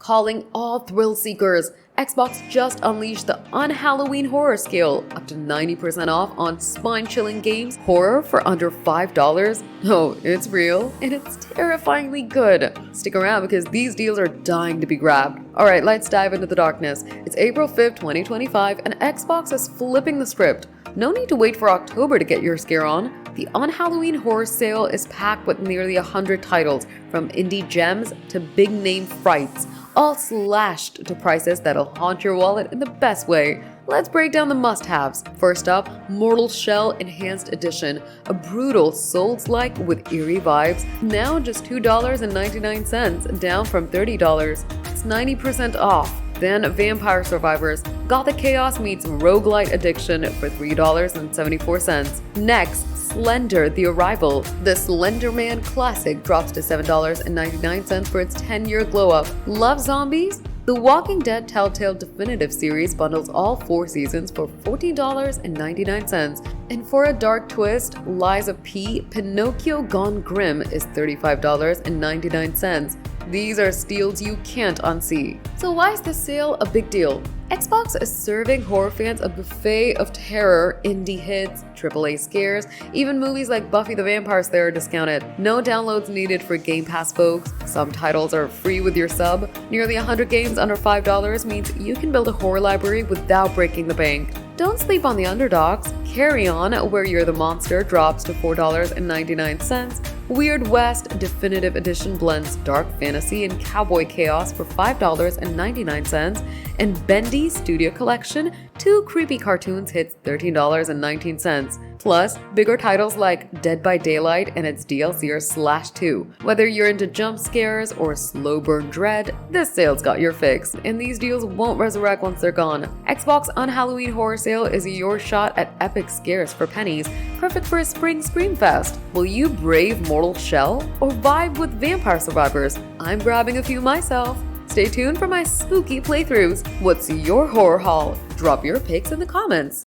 Calling all thrill seekers, Xbox just unleashed the un-Halloween horror scale, up to 90% off on spine-chilling games, horror for under $5. Oh, it's real, and it's terrifyingly good. Stick around because these deals are dying to be grabbed. Alright, let's dive into the darkness. It's April 5th, 2025, and Xbox is flipping the script. No need to wait for October to get your scare on. The un-Halloween horror sale is packed with nearly 100 titles, from indie gems to big-name frights, all slashed to prices that'll haunt your wallet in the best way. Let's break down the must-haves. First up, Mortal Shell Enhanced Edition, a brutal Souls-like with eerie vibes, now just $2.99, down from $30. It's 90% off. Then Vampire Survivors, Gothic Chaos meets Roguelite Addiction for $3.74. Next, Slender: The Arrival. The Slender Man Classic drops to $7.99 for its 10-year glow-up. Love zombies? The Walking Dead Telltale Definitive Series bundles all 4 seasons for $14.99. And for a dark twist, Liza P. Pinocchio Gone Grim is $35.99. These are steals you can't unsee. So why is this sale a big deal? Xbox is serving horror fans a buffet of terror, indie hits, AAA scares, even movies like Buffy the Vampire Slayer are discounted. No downloads needed for Game Pass folks. Some titles are free with your sub. Nearly 100 games under $5 means you can build a horror library without breaking the bank. Don't sleep on the underdogs. Carry On, Where You're the Monster drops to $4.99. Weird West Definitive Edition blends dark fantasy and cowboy chaos for $5.99. And Bendy Studio Collection, 2 creepy cartoons hits $13.19. Plus, bigger titles like Dead by Daylight and its DLC are slashed too. Whether you're into jump scares or slow burn dread, this sale's got your fix, and these deals won't resurrect once they're gone. Xbox un-Halloween horror sale is your shot at epic scares for pennies, perfect for a spring scream fest. Will you brave Mortal Shell or vibe with Vampire Survivors? I'm grabbing a few myself. Stay tuned for my spooky playthroughs. What's your horror haul? Drop your pics in the comments.